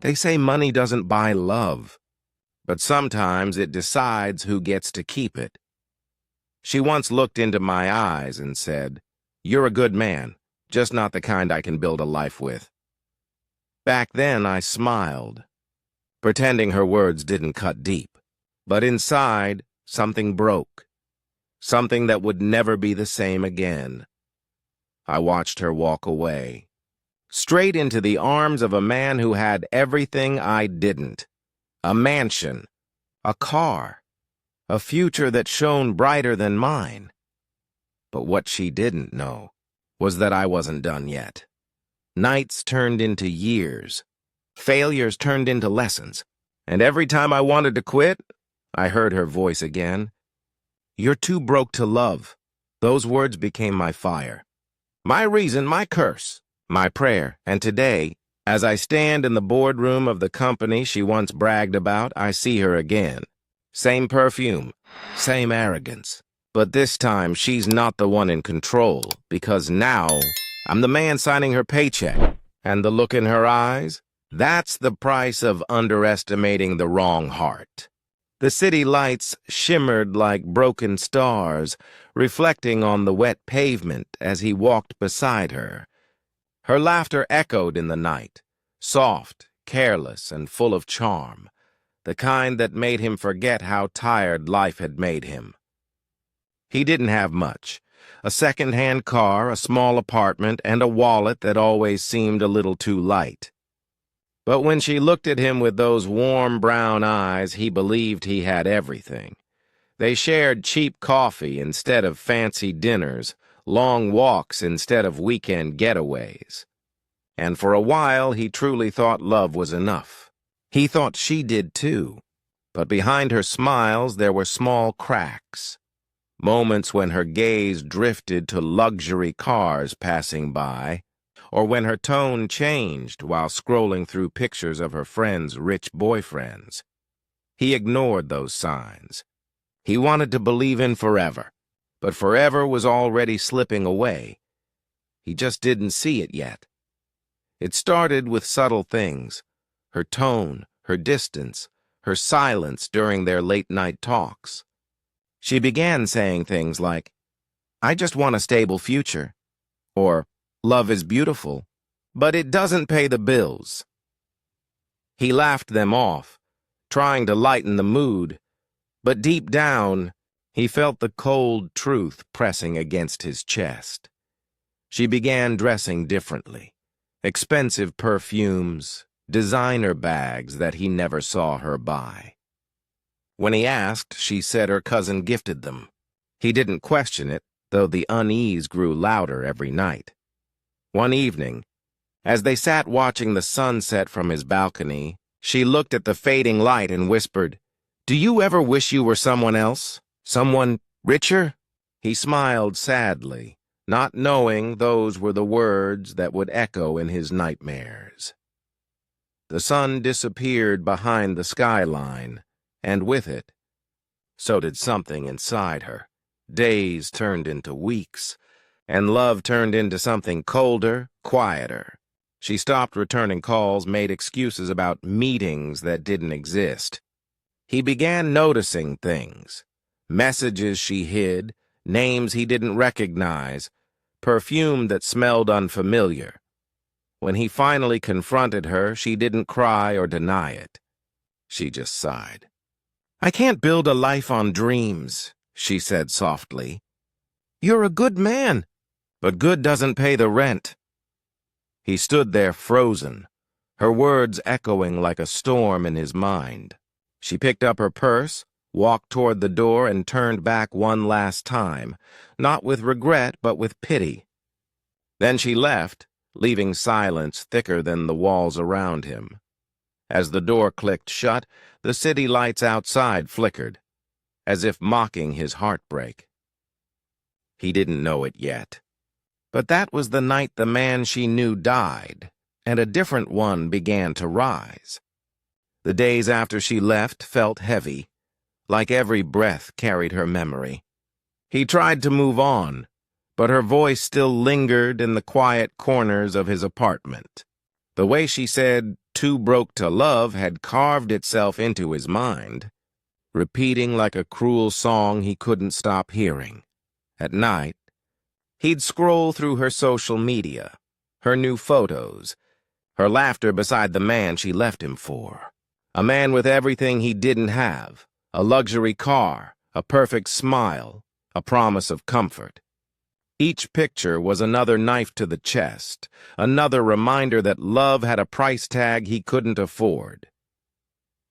They say money doesn't buy love, but sometimes it decides who gets to keep it. She once looked into my eyes and said, "You're a good man, just not the kind I can build a life with." Back then I smiled, pretending her words didn't cut deep. But inside, something broke, something that would never be the same again. I watched her walk away, straight into the arms of a man who had everything I didn't. A mansion, a car, a future that shone brighter than mine. But what she didn't know was that I wasn't done yet. Nights turned into years. Failures turned into lessons. And every time I wanted to quit, I heard her voice again. "You're too broke to love." Those words became my fire, my reason, my curse, my prayer. And today, as I stand in the boardroom of the company she once bragged about, I see her again. Same perfume, same arrogance. But this time, she's not the one in control, because now I'm the man signing her paycheck. And the look in her eyes? That's the price of underestimating the wrong heart. The city lights shimmered like broken stars, reflecting on the wet pavement as he walked beside her. Her laughter echoed in the night, soft, careless, and full of charm, the kind that made him forget how tired life had made him. He didn't have much. A second-hand car, a small apartment, and a wallet that always seemed a little too light. But when she looked at him with those warm brown eyes, he believed he had everything. They shared cheap coffee instead of fancy dinners, long walks instead of weekend getaways. And for a while, he truly thought love was enough. He thought she did too. But behind her smiles, there were small cracks. Moments when her gaze drifted to luxury cars passing by, or when her tone changed while scrolling through pictures of her friends' rich boyfriends. He ignored those signs. He wanted to believe in forever, but forever was already slipping away. He just didn't see it yet. It started with subtle things: her tone, her distance, her silence during their late-night talks. She began saying things like, "I just want a stable future," or "Love is beautiful, but it doesn't pay the bills." He laughed them off, trying to lighten the mood, but deep down, he felt the cold truth pressing against his chest. She began dressing differently. Expensive perfumes, designer bags that he never saw her buy. When he asked, she said her cousin gifted them. He didn't question it, though the unease grew louder every night. One evening, as they sat watching the sunset from his balcony, she looked at the fading light and whispered, "Do you ever wish you were someone else? Someone richer?" He smiled sadly, not knowing those were the words that would echo in his nightmares. The sun disappeared behind the skyline, and with it, so did something inside her. Days turned into weeks, and love turned into something colder, quieter. She stopped returning calls, made excuses about meetings that didn't exist. He began noticing things: messages she hid, names he didn't recognize, perfume that smelled unfamiliar. When he finally confronted her, she didn't cry or deny it. She just sighed. "I can't build a life on dreams," she said softly. "You're a good man, but good doesn't pay the rent." He stood there frozen, her words echoing like a storm in his mind. She picked up her purse, walked toward the door, and turned back one last time, not with regret but with pity. Then she left, leaving silence thicker than the walls around him. As the door clicked shut, the city lights outside flickered, as if mocking his heartbreak. He didn't know it yet. But that was the night the man she knew died, and a different one began to rise. The days after she left felt heavy, like every breath carried her memory. He tried to move on, but her voice still lingered in the quiet corners of his apartment. The way she said, Too Broke to Love had carved itself into his mind, repeating like a cruel song he couldn't stop hearing. At night, he'd scroll through her social media, her new photos, her laughter beside the man she left him for. A man with everything he didn't have, a luxury car, a perfect smile, a promise of comfort. Each picture was another knife to the chest, another reminder that love had a price tag he couldn't afford.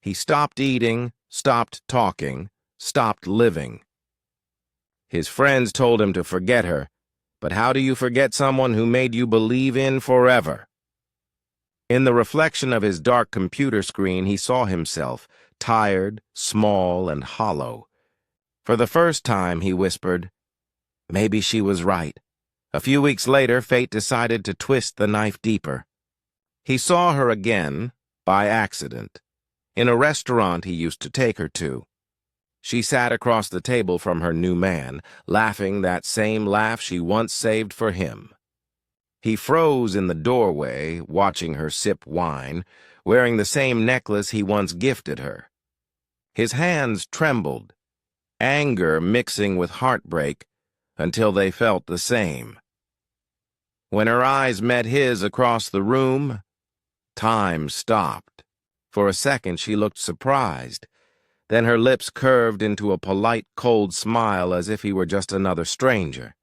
He stopped eating, stopped talking, stopped living. His friends told him to forget her, but how do you forget someone who made you believe in forever? In the reflection of his dark computer screen, he saw himself, tired, small, and hollow. For the first time, he whispered, maybe she was right. A few weeks later, fate decided to twist the knife deeper. He saw her again, by accident, in a restaurant he used to take her to. She sat across the table from her new man, laughing that same laugh she once saved for him. He froze in the doorway, watching her sip wine, wearing the same necklace he once gifted her. His hands trembled, anger mixing with heartbreak, until they felt the same. When her eyes met his across the room, time stopped. For a second she looked surprised. Then her lips curved into a polite, cold smile as if he were just another stranger.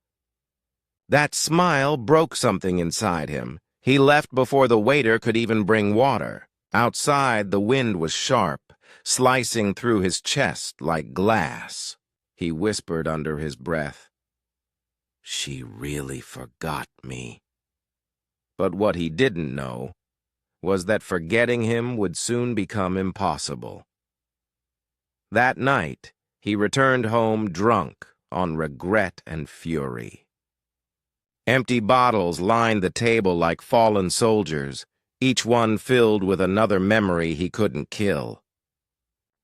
That smile broke something inside him. He left before the waiter could even bring water. Outside, the wind was sharp, slicing through his chest like glass. He whispered under his breath, "She really forgot me." But what he didn't know was that forgetting him would soon become impossible. That night, he returned home drunk on regret and fury. Empty bottles lined the table like fallen soldiers, each one filled with another memory he couldn't kill.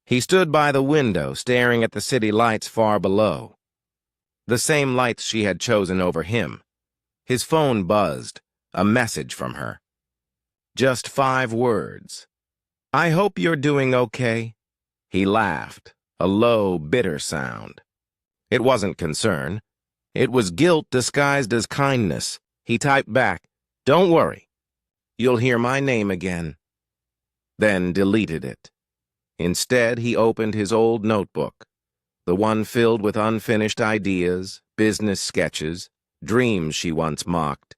He stood by the window, staring at the city lights far below. The same lights she had chosen over him. His phone buzzed, a message from her. Just 5 words. "I hope you're doing okay." He laughed, a low, bitter sound. It wasn't concern. It was guilt disguised as kindness. He typed back, "Don't worry. You'll hear my name again." Then deleted it. Instead, he opened his old notebook, the one filled with unfinished ideas, business sketches, dreams she once mocked.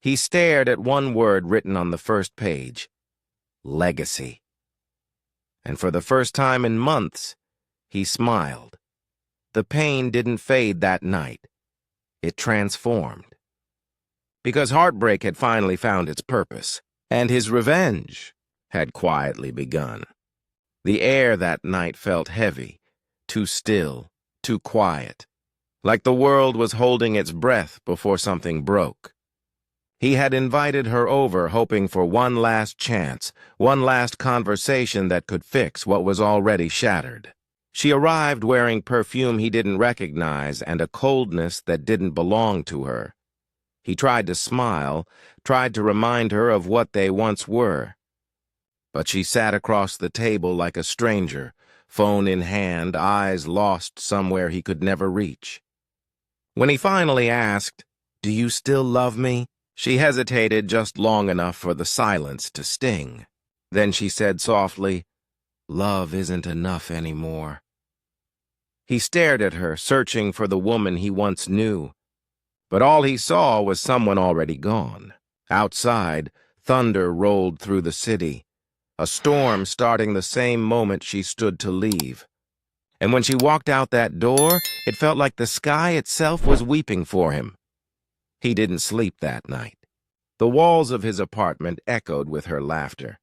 He stared at one word written on the first page, legacy. And for the first time in months, he smiled. The pain didn't fade that night. It transformed. Because heartbreak had finally found its purpose, and his revenge had quietly begun. The air that night felt heavy, too still, too quiet, like the world was holding its breath before something broke. He had invited her over, hoping for one last chance, one last conversation that could fix what was already shattered. She arrived wearing perfume he didn't recognize and a coldness that didn't belong to her. He tried to smile, tried to remind her of what they once were. But she sat across the table like a stranger, phone in hand, eyes lost somewhere he could never reach. When he finally asked, "Do you still love me?" she hesitated just long enough for the silence to sting. Then she said softly, "Love isn't enough anymore." He stared at her, searching for the woman he once knew. But all he saw was someone already gone. Outside, thunder rolled through the city, a storm starting the same moment she stood to leave. And when she walked out that door, it felt like the sky itself was weeping for him. He didn't sleep that night. The walls of his apartment echoed with her laughter,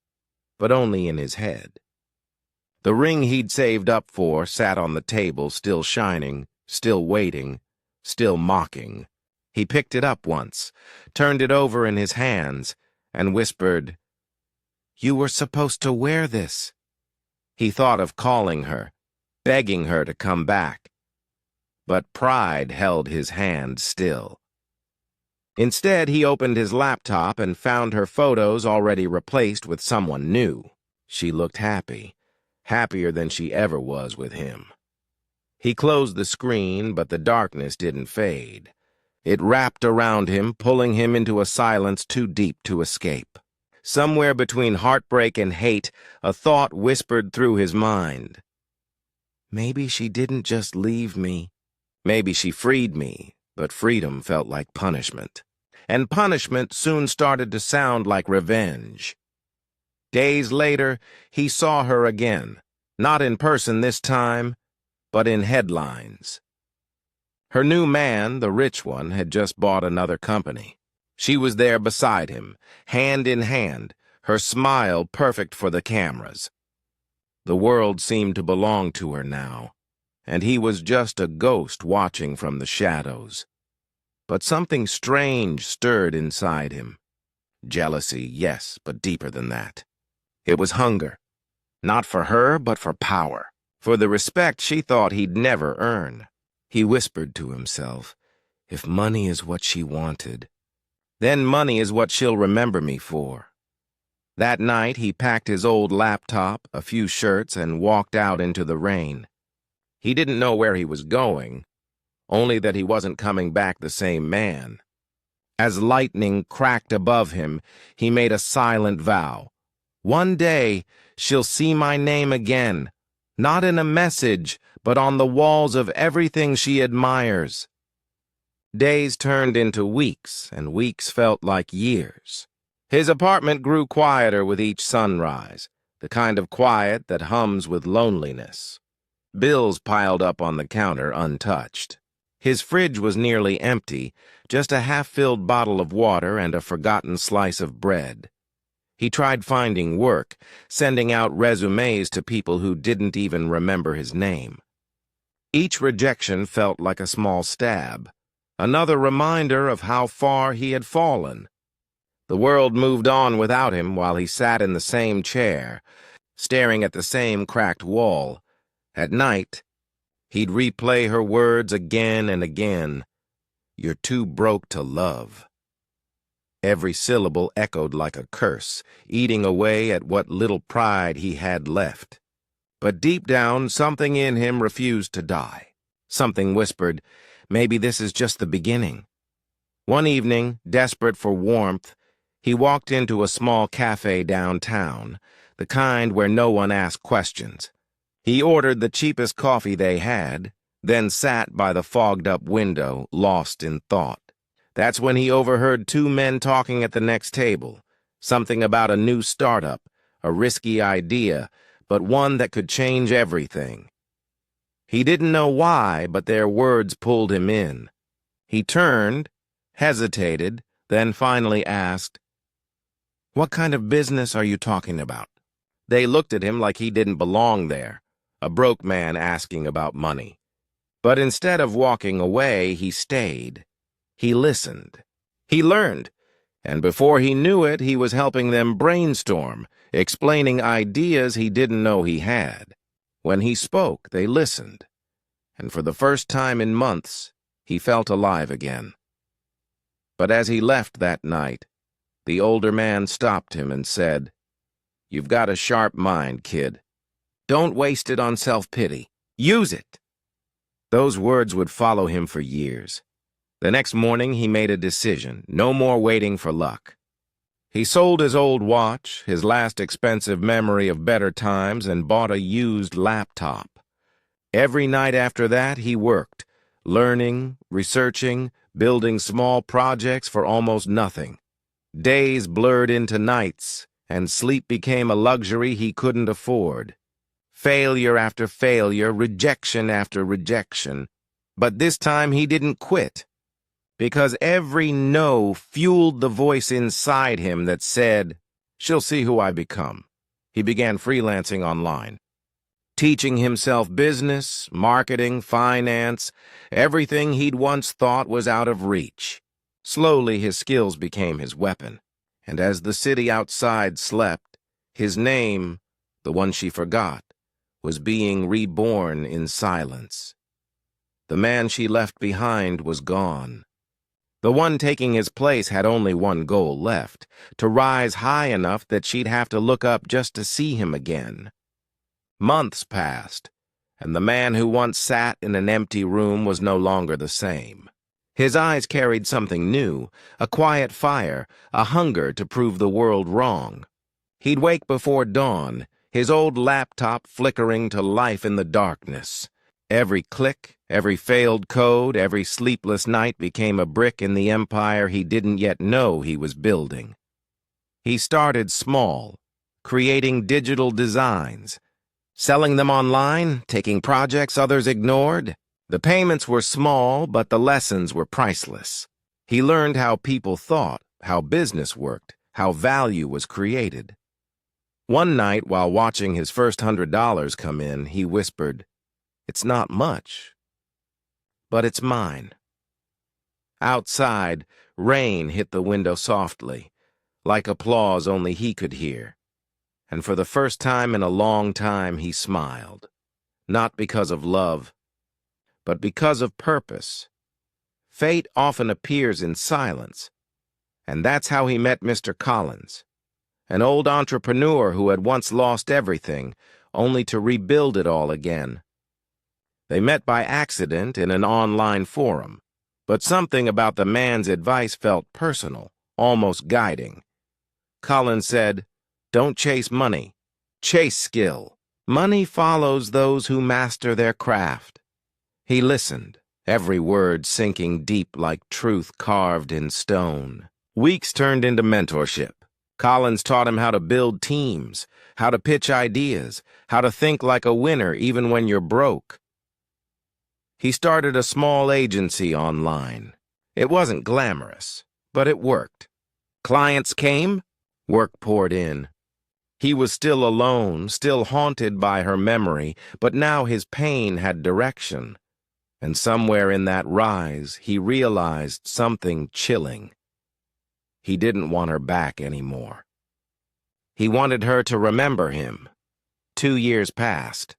but only in his head. The ring he'd saved up for sat on the table, still shining, still waiting, still mocking. He picked it up once, turned it over in his hands, and whispered, "You were supposed to wear this." He thought of calling her, begging her to come back. But pride held his hand still. Instead, he opened his laptop and found her photos already replaced with someone new. She looked happy, happier than she ever was with him. He closed the screen, but the darkness didn't fade. It wrapped around him, pulling him into a silence too deep to escape. Somewhere between heartbreak and hate, a thought whispered through his mind. Maybe she didn't just leave me. Maybe she freed me, but freedom felt like punishment. And punishment soon started to sound like revenge. Days later, he saw her again, not in person this time, but in headlines. Her new man, the rich one, had just bought another company. She was there beside him, hand in hand, her smile perfect for the cameras. The world seemed to belong to her now, and he was just a ghost watching from the shadows. But something strange stirred inside him. Jealousy, yes, but deeper than that. It was hunger, not for her, but for power, for the respect she thought he'd never earn. He whispered to himself, if money is what she wanted, then money is what she'll remember me for. That night, he packed his old laptop, a few shirts, and walked out into the rain. He didn't know where he was going, only that he wasn't coming back the same man. As lightning cracked above him, he made a silent vow. One day, she'll see my name again, not in a message, but on the walls of everything she admires. Days turned into weeks, and weeks felt like years. His apartment grew quieter with each sunrise, the kind of quiet that hums with loneliness. Bills piled up on the counter untouched. His fridge was nearly empty, just a half-filled bottle of water and a forgotten slice of bread. He tried finding work, sending out resumes to people who didn't even remember his name. Each rejection felt like a small stab, another reminder of how far he had fallen. The world moved on without him while he sat in the same chair, staring at the same cracked wall. At night, he'd replay her words again and again. You're too broke to love. Every syllable echoed like a curse, eating away at what little pride he had left. But deep down, something in him refused to die. Something whispered, maybe this is just the beginning. One evening, desperate for warmth, he walked into a small cafe downtown, the kind where no one asked questions. He ordered the cheapest coffee they had, then sat by the fogged-up window, lost in thought. That's when he overheard two men talking at the next table, something about a new startup, a risky idea, but one that could change everything. He didn't know why, but their words pulled him in. He turned, hesitated, then finally asked, "What kind of business are you talking about?" They looked at him like he didn't belong there, a broke man asking about money. But instead of walking away, he stayed. He listened. He learned. And before he knew it, he was helping them brainstorm, explaining ideas he didn't know he had. When he spoke, they listened. And for the first time in months, he felt alive again. But as he left that night, the older man stopped him and said, "You've got a sharp mind, kid. Don't waste it on self-pity. Use it." Those words would follow him for years. The next morning, he made a decision, no more waiting for luck. He sold his old watch, his last expensive memory of better times, and bought a used laptop. Every night after that, he worked, learning, researching, building small projects for almost nothing. Days blurred into nights, and sleep became a luxury he couldn't afford. Failure after failure, rejection after rejection. But this time he didn't quit, because every no fueled the voice inside him that said, "She'll see who I become." He began freelancing online, teaching himself business, marketing, finance, everything he'd once thought was out of reach. Slowly, his skills became his weapon, and as the city outside slept, his name, the one she forgot, was being reborn in silence. The man she left behind was gone. The one taking his place had only one goal left, to rise high enough that she'd have to look up just to see him again. Months passed, and the man who once sat in an empty room was no longer the same. His eyes carried something new, a quiet fire, a hunger to prove the world wrong. He'd wake before dawn, his old laptop flickering to life in the darkness. Every click, every failed code, every sleepless night became a brick in the empire he didn't yet know he was building. He started small, creating digital designs, selling them online, taking projects others ignored. The payments were small, but the lessons were priceless. He learned how people thought, how business worked, how value was created. One night, while watching his first $100 come in, he whispered, "It's not much, but it's mine." Outside, rain hit the window softly, like applause only he could hear. And for the first time in a long time, he smiled. Not because of love, but because of purpose. Fate often appears in silence, and that's how he met Mr. Collins, an old entrepreneur who had once lost everything, only to rebuild it all again. They met by accident in an online forum, but something about the man's advice felt personal, almost guiding. Collins said, "Don't chase money, chase skill. Money follows those who master their craft." He listened, every word sinking deep like truth carved in stone. Weeks turned into mentorship. Collins taught him how to build teams, how to pitch ideas, how to think like a winner even when you're broke. He started a small agency online. It wasn't glamorous, but it worked. Clients came, work poured in. He was still alone, still haunted by her memory, but now his pain had direction. And somewhere in that rise, he realized something chilling. He didn't want her back anymore. He wanted her to remember him. 2 years passed.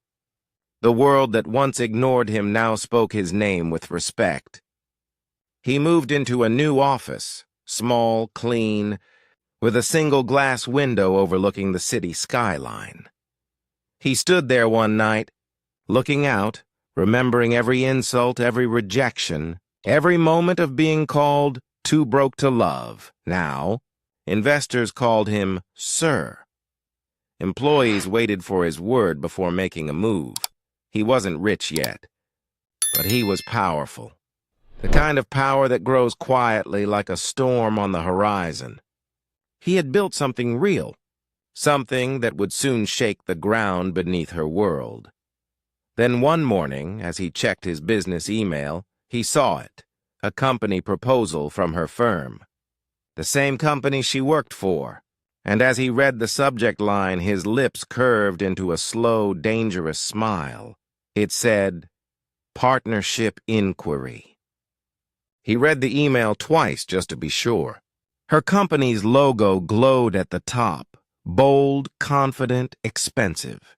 The world that once ignored him now spoke his name with respect. He moved into a new office, small, clean, with a single glass window overlooking the city skyline. He stood there one night, looking out, remembering every insult, every rejection, every moment of being called too broke to love. Now, investors called him Sir. Employees waited for his word before making a move. He wasn't rich yet, but he was powerful. The kind of power that grows quietly like a storm on the horizon. He had built something real, something that would soon shake the ground beneath her world. Then one morning, as he checked his business email, he saw it, a company proposal from her firm. The same company she worked for, and as he read the subject line, his lips curved into a slow, dangerous smile. It said, "Partnership Inquiry." He read the email twice just to be sure. Her company's logo glowed at the top, bold, confident, expensive.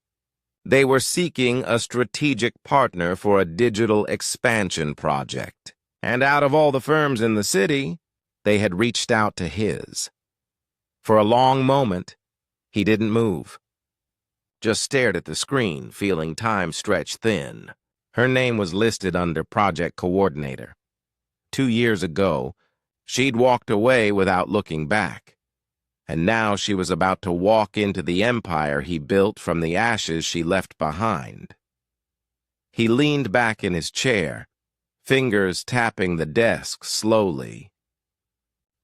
They were seeking a strategic partner for a digital expansion project. And out of all the firms in the city, they had reached out to his. For a long moment, he didn't move. Just stared at the screen, feeling time stretch thin. Her name was listed under Project Coordinator. 2 years ago, she'd walked away without looking back. And now she was about to walk into the empire he built from the ashes she left behind. He leaned back in his chair, fingers tapping the desk slowly.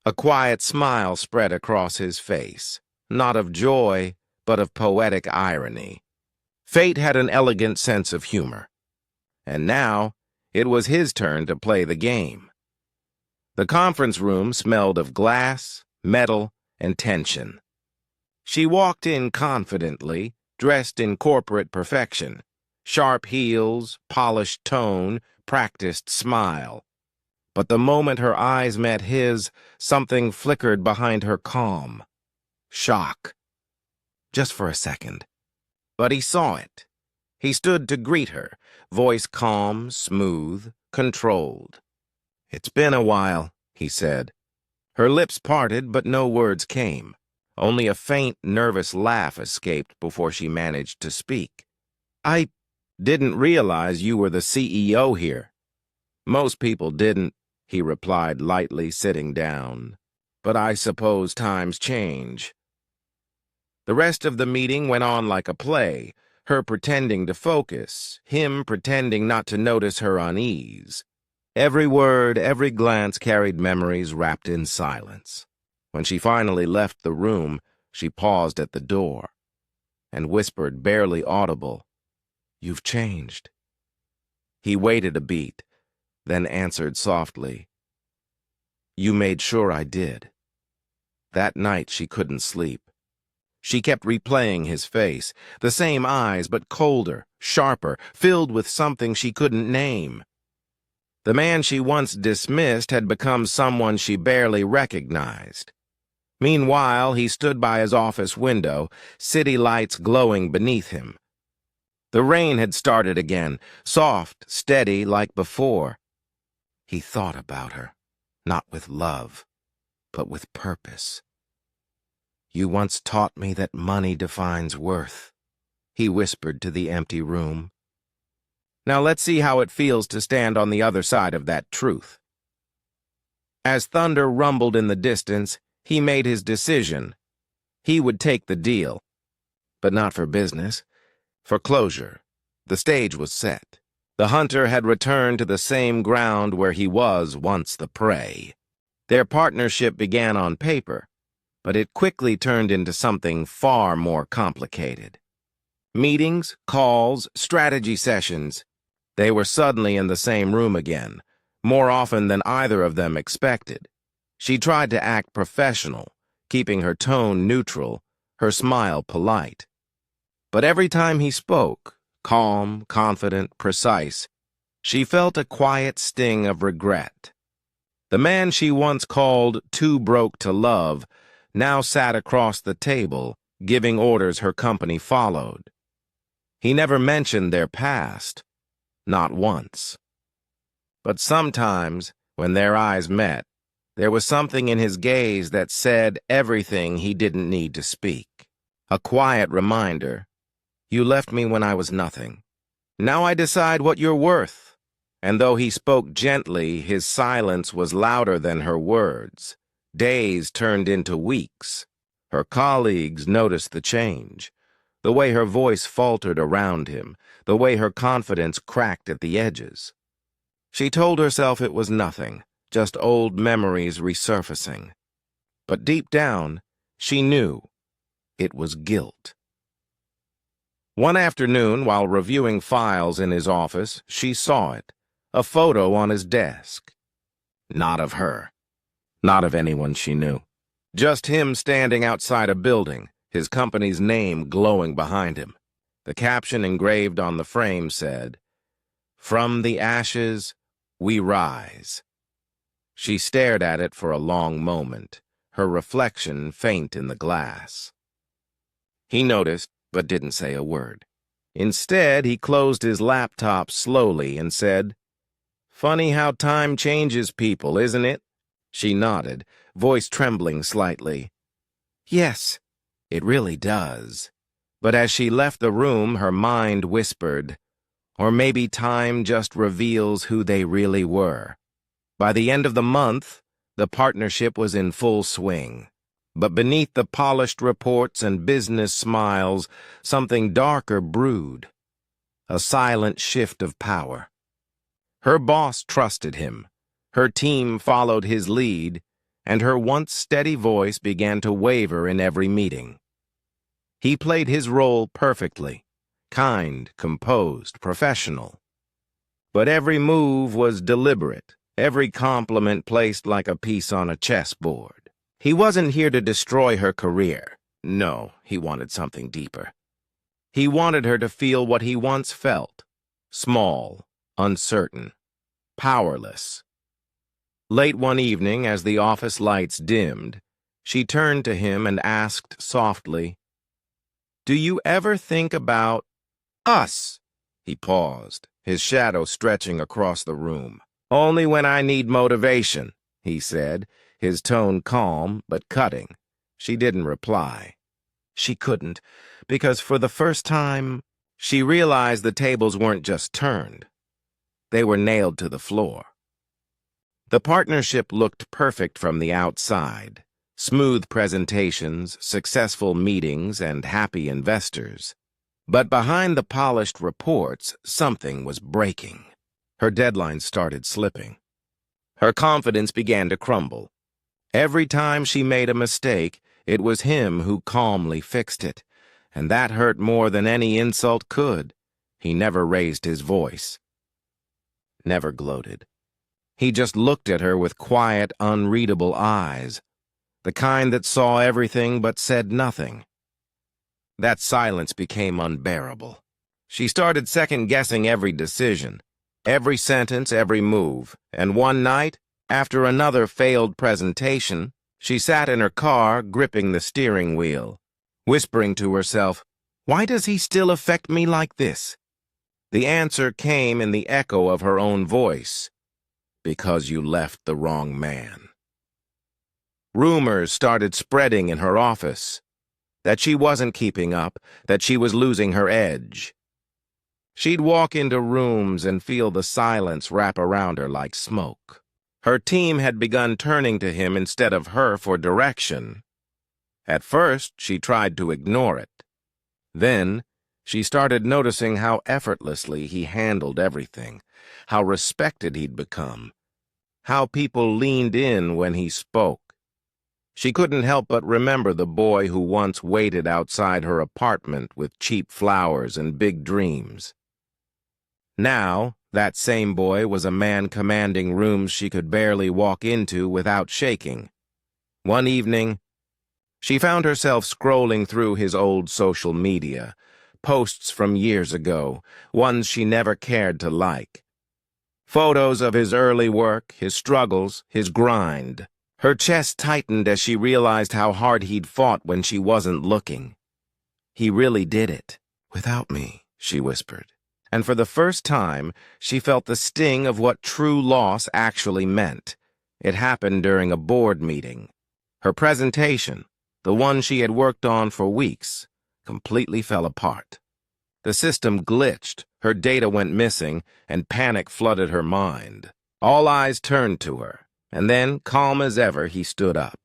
A quiet smile spread across his face, not of joy, but of poetic irony. Fate had an elegant sense of humor. And now, it was his turn to play the game. The conference room smelled of glass, metal, and tension. She walked in confidently, dressed in corporate perfection. Sharp heels, polished tone, practiced smile. But the moment her eyes met his, something flickered behind her calm. Shock. Just for a second. But he saw it. He stood to greet her, voice calm, smooth, controlled. "It's been a while," he said. Her lips parted, but no words came. Only a faint, nervous laugh escaped before she managed to speak. I didn't realize you were the CEO here. Most people didn't, he replied lightly, sitting down. But I suppose times change. The rest of the meeting went on like a play, her pretending to focus, him pretending not to notice her unease. Every word, every glance carried memories wrapped in silence. When she finally left the room, she paused at the door and whispered, barely audible, "You've changed." He waited a beat, then answered softly, "You made sure I did." That night she couldn't sleep. She kept replaying his face, the same eyes but colder, sharper, filled with something she couldn't name. The man she once dismissed had become someone she barely recognized. Meanwhile, he stood by his office window, city lights glowing beneath him. The rain had started again, soft, steady like before. He thought about her, not with love, but with purpose. "You once taught me that money defines worth," he whispered to the empty room. Now let's see how it feels to stand on the other side of that truth. As thunder rumbled in the distance, he made his decision. He would take the deal. But not for business, for closure. The stage was set. The hunter had returned to the same ground where he was once the prey. Their partnership began on paper, but it quickly turned into something far more complicated. Meetings, calls, strategy sessions. They were suddenly in the same room again, more often than either of them expected. She tried to act professional, keeping her tone neutral, her smile polite. But every time he spoke, calm, confident, precise, she felt a quiet sting of regret. The man she once called too broke to love now sat across the table, giving orders her company followed. He never mentioned their past. Not once. But sometimes, when their eyes met, there was something in his gaze that said everything he didn't need to speak. A quiet reminder, "You left me when I was nothing. Now I decide what you're worth." And though he spoke gently, his silence was louder than her words. Days turned into weeks. Her colleagues noticed the change. The way her voice faltered around him, the way her confidence cracked at the edges. She told herself it was nothing, just old memories resurfacing. But deep down, she knew it was guilt. One afternoon, while reviewing files in his office, she saw it, a photo on his desk. Not of her, not of anyone she knew. Just him standing outside a building, his company's name glowing behind him. The caption engraved on the frame said, "From the ashes, we rise." She stared at it for a long moment, her reflection faint in the glass. He noticed, but didn't say a word. Instead, he closed his laptop slowly and said, "Funny how time changes people, isn't it?" She nodded, voice trembling slightly. "Yes, it really does." But as she left the room, her mind whispered, or maybe time just reveals who they really were. By the end of the month, the partnership was in full swing. But beneath the polished reports and business smiles, something darker brewed. A silent shift of power. Her boss trusted him. Her team followed his lead, and her once steady voice began to waver in every meeting. He played his role perfectly, kind, composed, professional. But every move was deliberate, every compliment placed like a piece on a chessboard. He wasn't here to destroy her career. No, he wanted something deeper. He wanted her to feel what he once felt, small, uncertain, powerless. Late one evening, as the office lights dimmed, she turned to him and asked softly, "Do you ever think about us?" He paused, his shadow stretching across the room. "Only when I need motivation," he said, his tone calm but cutting. She didn't reply. She couldn't, because for the first time, she realized the tables weren't just turned. They were nailed to the floor. The partnership looked perfect from the outside. Smooth presentations, successful meetings, and happy investors. But behind the polished reports, something was breaking. Her deadlines started slipping. Her confidence began to crumble. Every time she made a mistake, it was him who calmly fixed it, and that hurt more than any insult could. He never raised his voice. Never gloated. He just looked at her with quiet, unreadable eyes, the kind that saw everything but said nothing. That silence became unbearable. She started second-guessing every decision, every sentence, every move, and one night, after another failed presentation, she sat in her car, gripping the steering wheel, whispering to herself, "Why does he still affect me like this?" The answer came in the echo of her own voice. Because you left the wrong man. Rumors started spreading in her office. That she wasn't keeping up, that she was losing her edge. She'd walk into rooms and feel the silence wrap around her like smoke. Her team had begun turning to him instead of her for direction. At first, she tried to ignore it. Then, she started noticing how effortlessly he handled everything, how respected he'd become, how people leaned in when he spoke. She couldn't help but remember the boy who once waited outside her apartment with cheap flowers and big dreams. Now, that same boy was a man commanding rooms she could barely walk into without shaking. One evening, she found herself scrolling through his old social media, posts from years ago, ones she never cared to like. Photos of his early work, his struggles, his grind. Her chest tightened as she realized how hard he'd fought when she wasn't looking. He really did it. Without me, she whispered. And for the first time, she felt the sting of what true loss actually meant. It happened during a board meeting. Her presentation, the one she had worked on for weeks, completely fell apart. The system glitched, her data went missing, and panic flooded her mind. All eyes turned to her. And then, calm as ever, he stood up.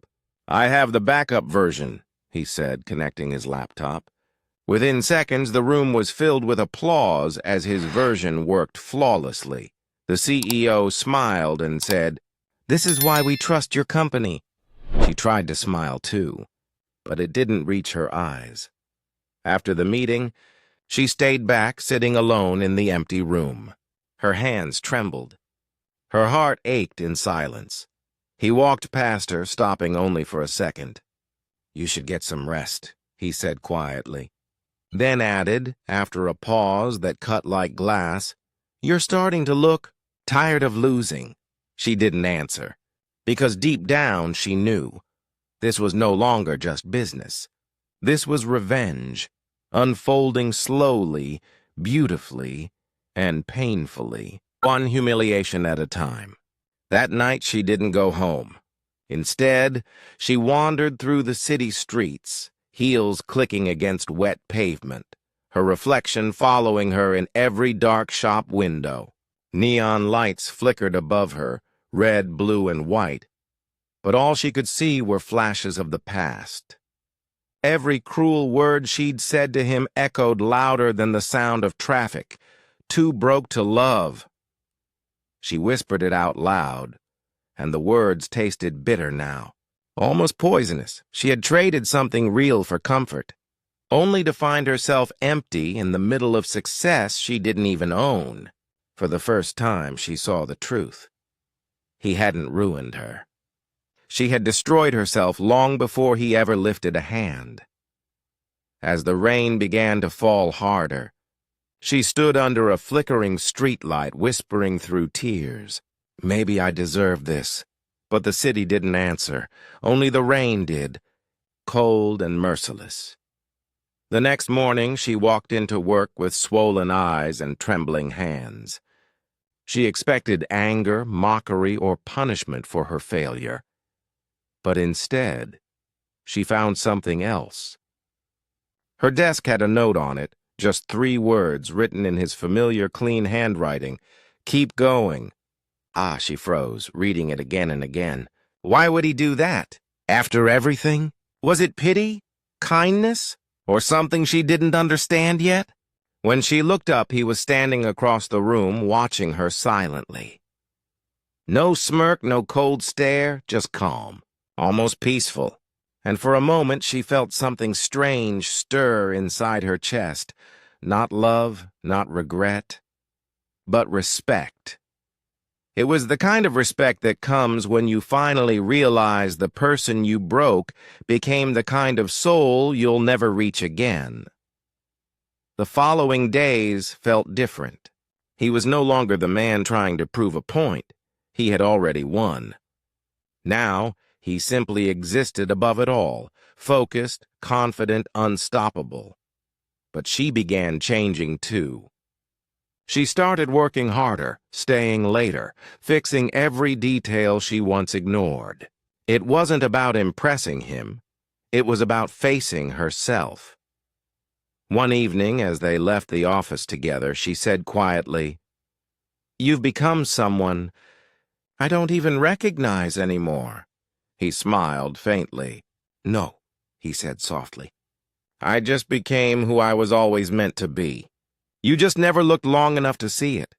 "I have the backup version," he said, connecting his laptop. Within seconds, the room was filled with applause as his version worked flawlessly. The CEO smiled and said, "This is why we trust your company." She tried to smile too, but it didn't reach her eyes. After the meeting, she stayed back, sitting alone in the empty room. Her hands trembled. Her heart ached in silence. He walked past her, stopping only for a second. "You should get some rest," he said quietly. Then added, after a pause that cut like glass, "You're starting to look tired of losing." She didn't answer, because deep down she knew. This was no longer just business. This was revenge, unfolding slowly, beautifully, and painfully. One humiliation at a time. That night she didn't go home. Instead, she wandered through the city streets, heels clicking against wet pavement, her reflection following her in every dark shop window. Neon lights flickered above her, red, blue, and white, but all she could see were flashes of the past. Every cruel word she'd said to him echoed louder than the sound of traffic. Too broke to love. She whispered it out loud, and the words tasted bitter now, almost poisonous. She had traded something real for comfort, only to find herself empty in the middle of success she didn't even own. For the first time, she saw the truth. He hadn't ruined her. She had destroyed herself long before he ever lifted a hand. As the rain began to fall harder, she stood under a flickering streetlight, whispering through tears, "Maybe I deserve this." But the city didn't answer. Only the rain did, cold and merciless. The next morning, she walked into work with swollen eyes and trembling hands. She expected anger, mockery, or punishment for her failure. But instead, she found something else. Her desk had a note on it, just 3 words written in his familiar clean handwriting. "Keep going." Ah, she froze, reading it again and again. Why would he do that? After everything? Was it pity? Kindness? Or something she didn't understand yet? When she looked up, he was standing across the room, watching her silently. No smirk, no cold stare, just calm, almost peaceful. And for a moment she felt something strange stir inside her chest. Not love, not regret, but respect. It was the kind of respect that comes when you finally realize the person you broke became the kind of soul you'll never reach again. The following days felt different. He was no longer the man trying to prove a point. He had already won. Now, he simply existed above it all, focused, confident, unstoppable. But she began changing too. She started working harder, staying later, fixing every detail she once ignored. It wasn't about impressing him. It was about facing herself. One evening, as they left the office together, she said quietly, "You've become someone I don't even recognize anymore." He smiled faintly. "No," he said softly. "I just became who I was always meant to be. You just never looked long enough to see it."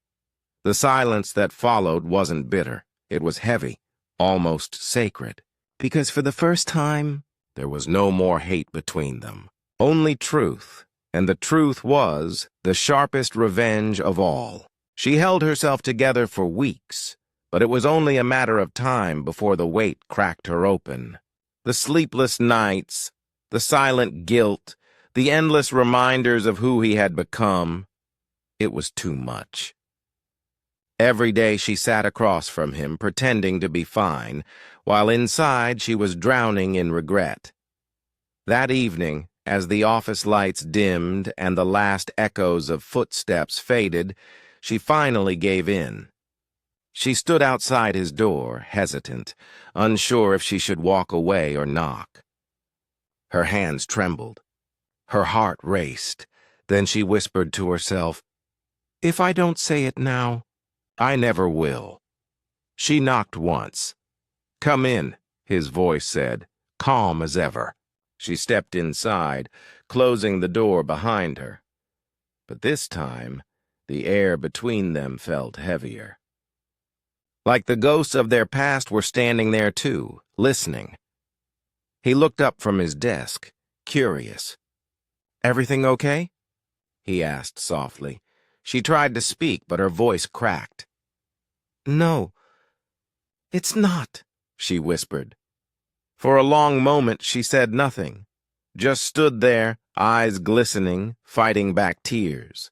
The silence that followed wasn't bitter. It was heavy, almost sacred. Because for the first time, there was no more hate between them. Only truth. And the truth was the sharpest revenge of all. She held herself together for weeks, but it was only a matter of time before the weight cracked her open. The sleepless nights, the silent guilt, the endless reminders of who he had become. It was too much. Every day she sat across from him, pretending to be fine, while inside she was drowning in regret. That evening, as the office lights dimmed and the last echoes of footsteps faded, she finally gave in. She stood outside his door, hesitant, unsure if she should walk away or knock. Her hands trembled. Her heart raced. Then she whispered to herself, "If I don't say it now, I never will." She knocked once. "Come in," his voice said, calm as ever. She stepped inside, closing the door behind her. But this time, the air between them felt heavier. Like the ghosts of their past were standing there too, listening. He looked up from his desk, curious. "Everything okay?" he asked softly. She tried to speak, but her voice cracked. "No, it's not," she whispered. For a long moment she said nothing, just stood there, eyes glistening, fighting back tears.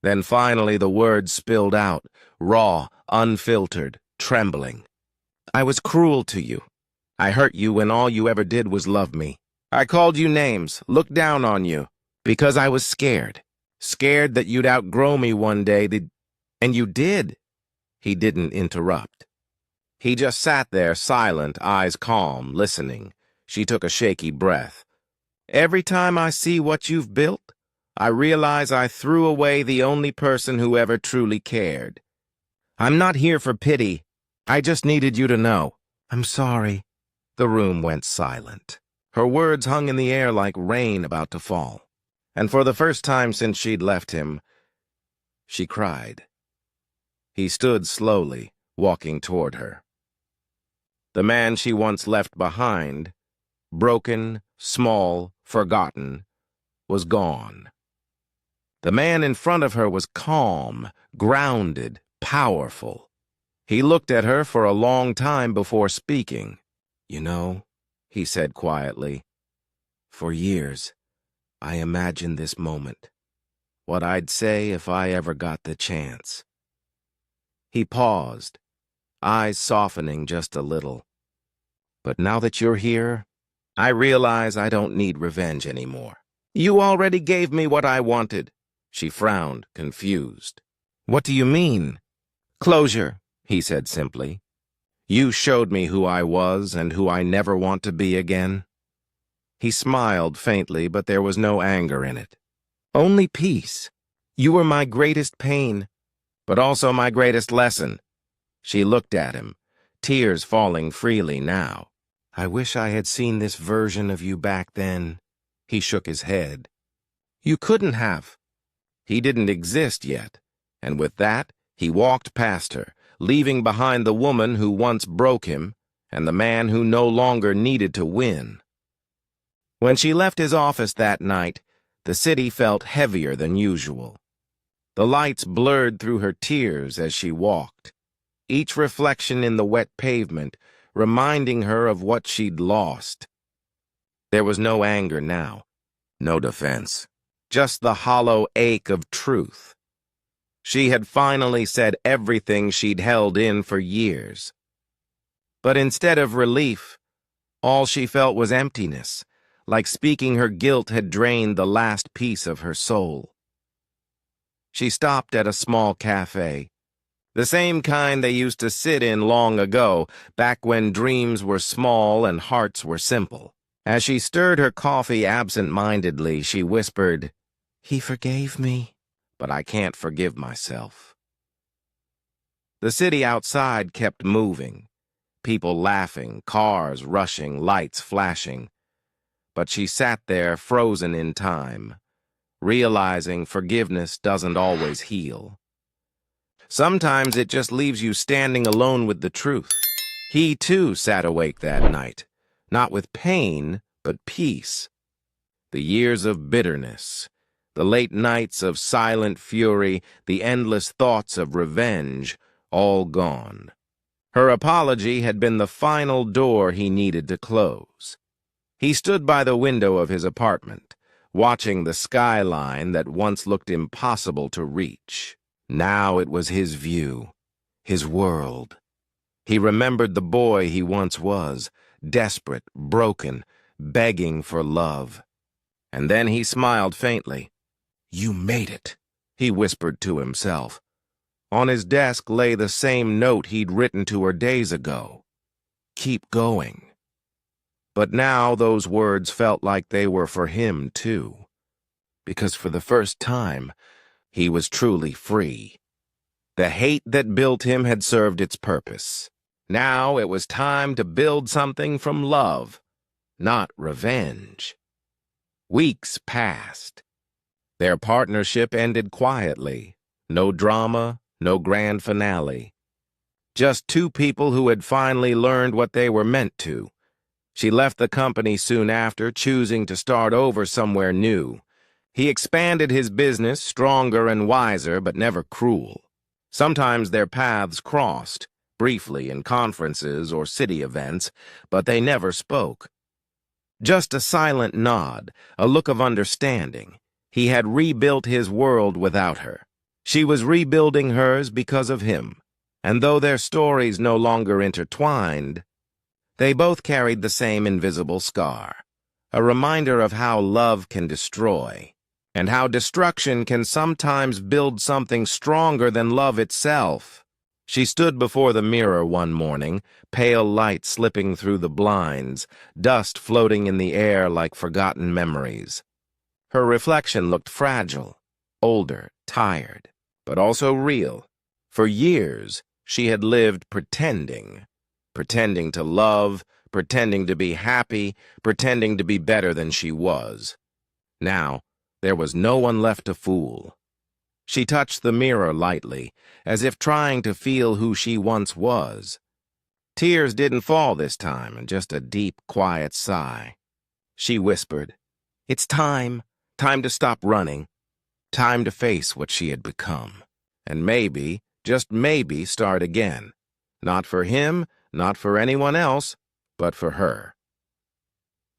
Then finally the words spilled out, raw, unfiltered, trembling. "I was cruel to you. I hurt you when all you ever did was love me. I called you names, looked down on you, because I was scared. Scared that you'd outgrow me one day, and you did." He didn't interrupt. He just sat there, silent, eyes calm, listening. She took a shaky breath. "Every time I see what you've built, I realize I threw away the only person who ever truly cared. I'm not here for pity. I just needed you to know." "I'm sorry." The room went silent. Her words hung in the air like rain about to fall. And for the first time since she'd left him, she cried. He stood slowly, walking toward her. The man she once left behind, broken, small, forgotten, was gone. The man in front of her was calm, grounded, powerful. He looked at her for a long time before speaking. "You know," he said quietly, "for years, I imagined this moment, what I'd say if I ever got the chance." He paused, eyes softening just a little. "But now that you're here, I realize I don't need revenge anymore. You already gave me what I wanted." She frowned, confused. "What do you mean?" "Closure," he said simply. "You showed me who I was and who I never want to be again." He smiled faintly, but there was no anger in it. "Only peace. You were my greatest pain, but also my greatest lesson." She looked at him, tears falling freely now. "I wish I had seen this version of you back then." He shook his head. "You couldn't have." He didn't exist yet, and with that, he walked past her, leaving behind the woman who once broke him and the man who no longer needed to win. When she left his office that night, the city felt heavier than usual. The lights blurred through her tears as she walked, each reflection in the wet pavement reminding her of what she'd lost. There was no anger now, no defense, just the hollow ache of truth. She had finally said everything she'd held in for years. But instead of relief, all she felt was emptiness, like speaking her guilt had drained the last piece of her soul. She stopped at a small cafe, the same kind they used to sit in long ago, back when dreams were small and hearts were simple. As she stirred her coffee absent-mindedly, she whispered, "He forgave me, but I can't forgive myself." The city outside kept moving, people laughing, cars rushing, lights flashing. But she sat there frozen in time, realizing forgiveness doesn't always heal. Sometimes it just leaves you standing alone with the truth. He, too, sat awake that night, not with pain, but peace. The years of bitterness, the late nights of silent fury, the endless thoughts of revenge, all gone. Her apology had been the final door he needed to close. He stood by the window of his apartment, watching the skyline that once looked impossible to reach. Now it was his view, his world. He remembered the boy he once was, desperate, broken, begging for love. And then he smiled faintly. "You made it," he whispered to himself. On his desk lay the same note he'd written to her days ago. "Keep going." But now those words felt like they were for him, too. Because for the first time, he was truly free. The hate that built him had served its purpose. Now it was time to build something from love, not revenge. Weeks passed. Their partnership ended quietly. No drama, no grand finale. Just two people who had finally learned what they were meant to. She left the company soon after, choosing to start over somewhere new. He expanded his business, stronger and wiser, but never cruel. Sometimes their paths crossed, briefly in conferences or city events, but they never spoke. Just a silent nod, a look of understanding. He had rebuilt his world without her. She was rebuilding hers because of him. And though their stories no longer intertwined, they both carried the same invisible scar, a reminder of how love can destroy, and how destruction can sometimes build something stronger than love itself. She stood before the mirror one morning, pale light slipping through the blinds, dust floating in the air like forgotten memories. Her reflection looked fragile, older, tired, but also real. For years, she had lived pretending to love, pretending to be happy, pretending to be better than she was. Now, there was no one left to fool. She touched the mirror lightly, as if trying to feel who she once was. Tears didn't fall this time, just a deep, quiet sigh. She whispered, "It's time to stop running, time to face what she had become, and maybe, just maybe, start again. Not for him, not for anyone else, but for her."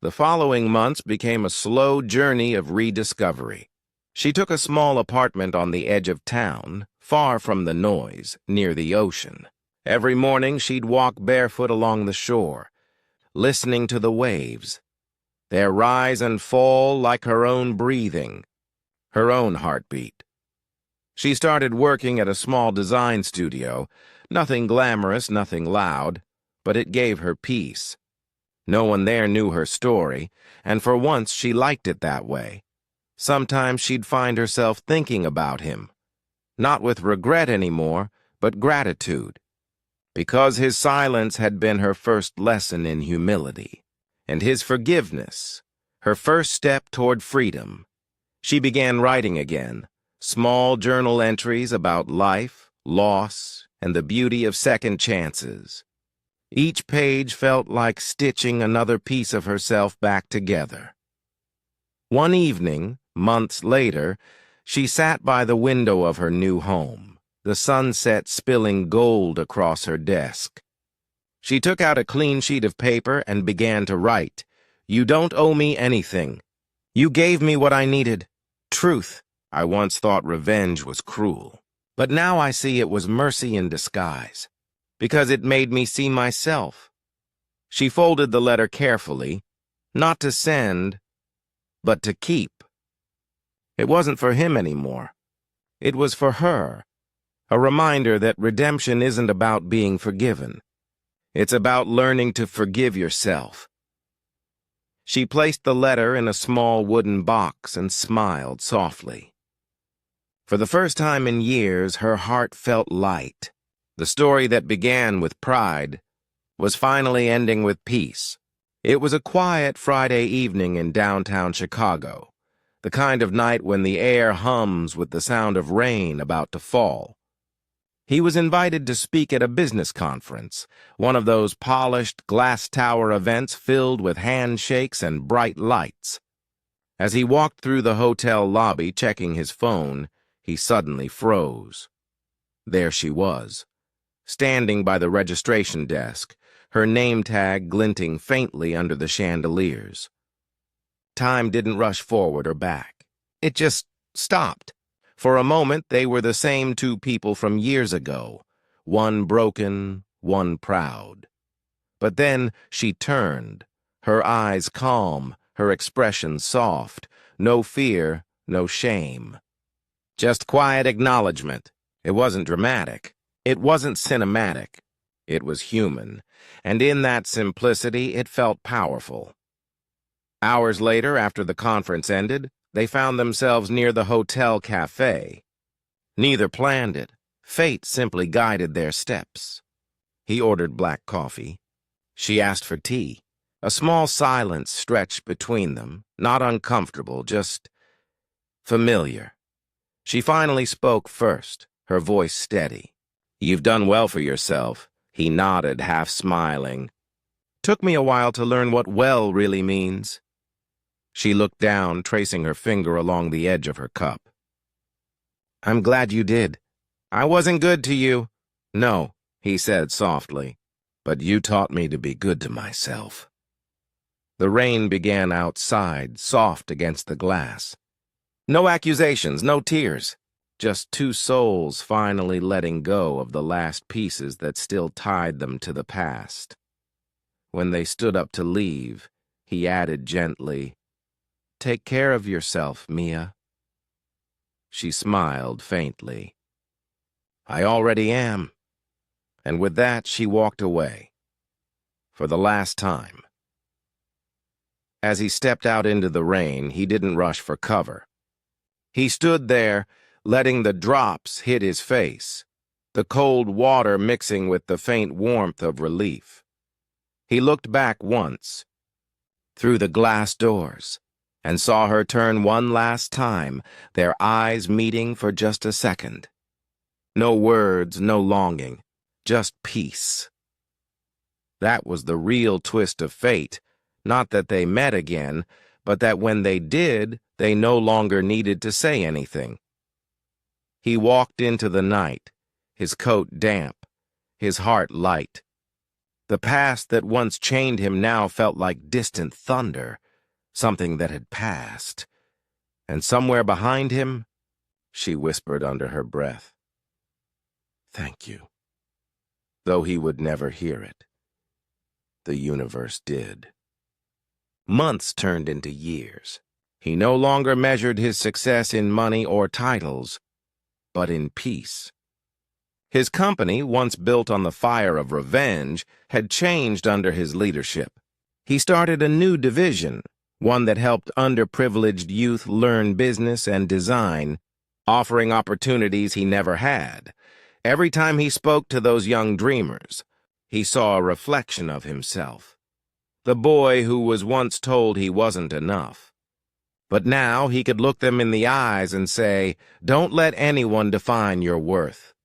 The following months became a slow journey of rediscovery. She took a small apartment on the edge of town, far from the noise, near the ocean. Every morning she'd walk barefoot along the shore, listening to the waves, their rise and fall like her own breathing, her own heartbeat. She started working at a small design studio. Nothing glamorous, nothing loud, but it gave her peace. No one there knew her story, and for once she liked it that way. Sometimes she'd find herself thinking about him, not with regret anymore, but gratitude, because his silence had been her first lesson in humility, and his forgiveness, her first step toward freedom. She began writing again, small journal entries about life, loss, and the beauty of second chances. Each page felt like stitching another piece of herself back together. One evening, months later, she sat by the window of her new home, the sunset spilling gold across her desk. She took out a clean sheet of paper and began to write. "You don't owe me anything. You gave me what I needed. Truth. I once thought revenge was cruel, but now I see it was mercy in disguise, because it made me see myself." She folded the letter carefully, not to send, but to keep. It wasn't for him anymore. It was for her, a reminder that redemption isn't about being forgiven. It's about learning to forgive yourself. She placed the letter in a small wooden box and smiled softly. For the first time in years, her heart felt light. The story that began with pride was finally ending with peace. It was a quiet Friday evening in downtown Chicago, the kind of night when the air hums with the sound of rain about to fall. He was invited to speak at a business conference, one of those polished glass tower events filled with handshakes and bright lights. As he walked through the hotel lobby checking his phone, he suddenly froze. There she was, standing by the registration desk, her name tag glinting faintly under the chandeliers. Time didn't rush forward or back. It just stopped. For a moment, they were the same two people from years ago, one broken, one proud. But then she turned, her eyes calm, her expression soft, no fear, no shame. Just quiet acknowledgement. It wasn't dramatic. It wasn't cinematic. It was human, and in that simplicity it felt powerful. Hours later, after the conference ended, they found themselves near the hotel cafe. Neither planned it. Fate simply guided their steps. He ordered black coffee. She asked for tea. A small silence stretched between them, not uncomfortable, just familiar. She finally spoke first, her voice steady. "You've done well for yourself." He nodded, half smiling. "Took me a while to learn what well really means." She looked down, tracing her finger along the edge of her cup. "I'm glad you did. I wasn't good to you." "No," he said softly, "but you taught me to be good to myself." The rain began outside, soft against the glass. No accusations, no tears. Just two souls finally letting go of the last pieces that still tied them to the past. When they stood up to leave, he added gently, "Take care of yourself, Mia." She smiled faintly. "I already am." And with that, she walked away. For the last time. As he stepped out into the rain, he didn't rush for cover. He stood there, letting the drops hit his face, the cold water mixing with the faint warmth of relief. He looked back once, through the glass doors, and saw her turn one last time, their eyes meeting for just a second. No words, no longing, just peace. That was the real twist of fate, not that they met again, but that when they did, they no longer needed to say anything. He walked into the night, his coat damp, his heart light. The past that once chained him now felt like distant thunder, something that had passed. And somewhere behind him, she whispered under her breath, "Thank you." Though he would never hear it. The universe did. Months turned into years. He no longer measured his success in money or titles. but in peace. His company, once built on the fire of revenge, had changed under his leadership. He started a new division, one that helped underprivileged youth learn business and design, offering opportunities he never had. Every time he spoke to those young dreamers, he saw a reflection of himself. The boy who was once told he wasn't enough. But now he could look them in the eyes and say, "Don't let anyone define your worth."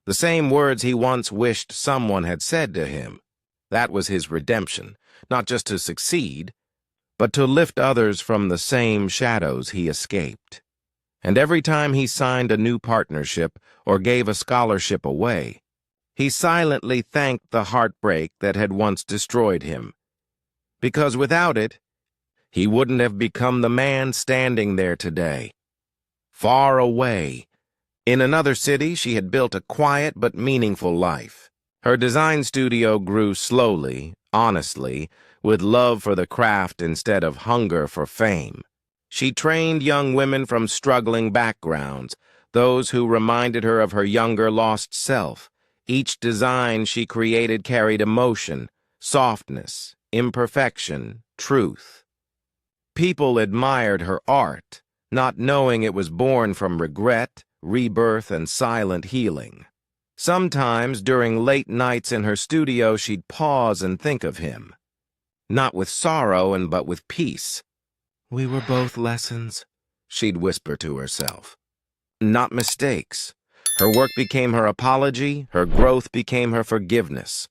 The same words he once wished someone had said to him. That was his redemption, not just to succeed, but to lift others from the same shadows he escaped. And every time he signed a new partnership or gave a scholarship away, he silently thanked the heartbreak that had once destroyed him. Because without it, he wouldn't have become the man standing there today. Far away, in another city, she had built a quiet but meaningful life. Her design studio grew slowly, honestly, with love for the craft instead of hunger for fame. She trained young women from struggling backgrounds, those who reminded her of her younger lost self. Each design she created carried emotion, softness, imperfection, truth. People admired her art, not knowing it was born from regret, rebirth, and silent healing. Sometimes, during late nights in her studio, she'd pause and think of him. Not with sorrow, but with peace. "We were both lessons," she'd whisper to herself. Not mistakes. Her work became her apology, her growth became her forgiveness.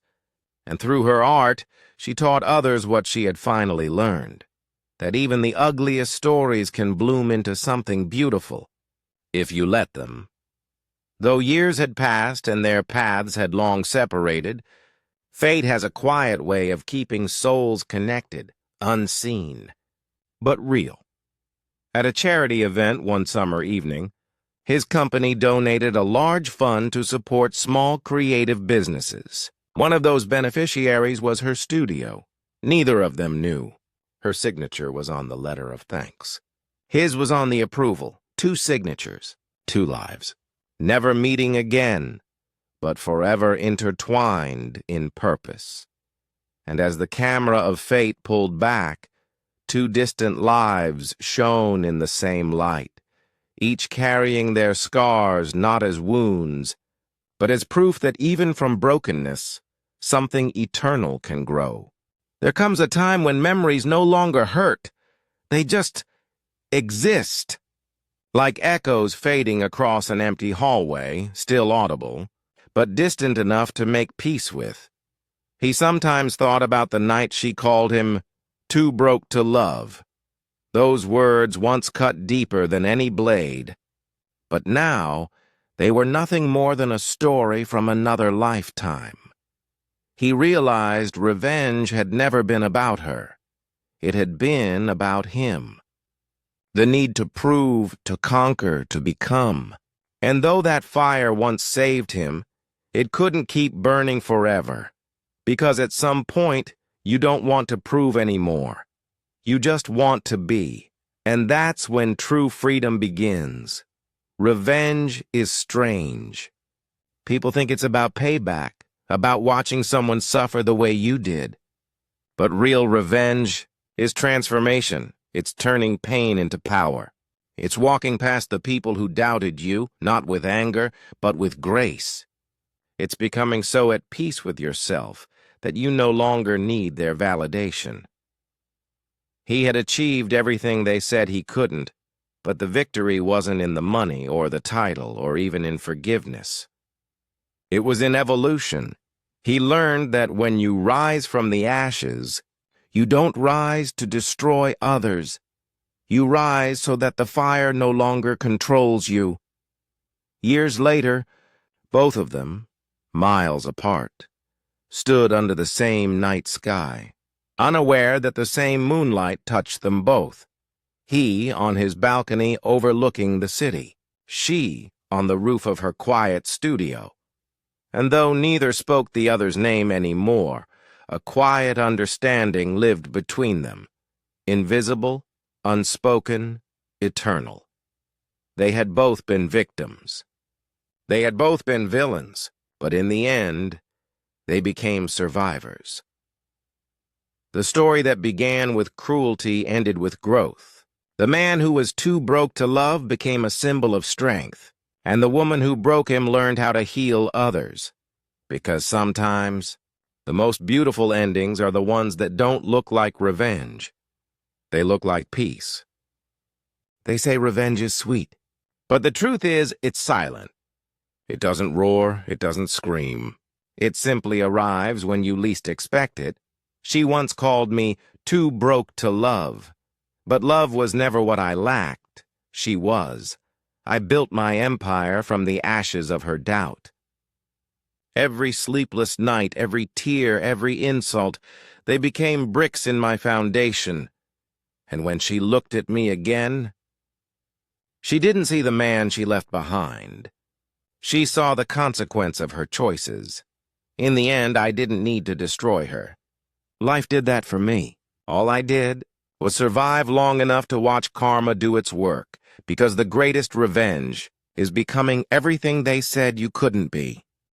And through her art, she taught others what she had finally learned. That even the ugliest stories can bloom into something beautiful, if you let them. Though years had passed and their paths had long separated, fate has a quiet way of keeping souls connected, unseen, but real. At a charity event one summer evening, his company donated a large fund to support small creative businesses. One of those beneficiaries was her studio. Neither of them knew. Her signature was on the letter of thanks. His was on the approval. 2 signatures, 2 lives. Never meeting again, but forever intertwined in purpose. And as the camera of fate pulled back, 2 distant lives shone in the same light, each carrying their scars not as wounds, but as proof that even from brokenness, something eternal can grow. There comes a time when memories no longer hurt. They just exist. Like echoes fading across an empty hallway, still audible, but distant enough to make peace with. He sometimes thought about the night she called him too broke to love. Those words once cut deeper than any blade, but now they were nothing more than a story from another lifetime. He realized revenge had never been about her. It had been about him. The need to prove, to conquer, to become. And though that fire once saved him, it couldn't keep burning forever. Because at some point, you don't want to prove anymore. You just want to be. And that's when true freedom begins. Revenge is strange. People think it's about payback, about watching someone suffer the way you did. But real revenge is transformation. It's turning pain into power. It's walking past the people who doubted you, not with anger, but with grace. It's becoming so at peace with yourself that you no longer need their validation. He had achieved everything they said he couldn't, but the victory wasn't in the money or the title or even in forgiveness. It was in evolution. He learned that when you rise from the ashes, you don't rise to destroy others. You rise so that the fire no longer controls you. Years later, both of them, miles apart, stood under the same night sky, unaware that the same moonlight touched them both. He on his balcony overlooking the city, she on the roof of her quiet studio. And though neither spoke the other's name anymore, a quiet understanding lived between them, invisible, unspoken, eternal. They had both been victims, They had both been villains, but in the end, they became survivors. The story that began with cruelty ended with growth. The man who was too broke to love became a symbol of strength, and the woman who broke him learned how to heal others. Because sometimes, the most beautiful endings are the ones that don't look like revenge. They look like peace. They say revenge is sweet, but the truth is it's silent. It doesn't roar, it doesn't scream. It simply arrives when you least expect it. She once called me too broke to love. But love was never what I lacked. She was. I built my empire from the ashes of her doubt. Every sleepless night, every tear, every insult, they became bricks in my foundation. And when she looked at me again, she didn't see the man she left behind. She saw the consequence of her choices. In the end, I didn't need to destroy her. Life did that for me. All I did was survive long enough to watch karma do its work, because the greatest revenge is becoming everything they said you couldn't be.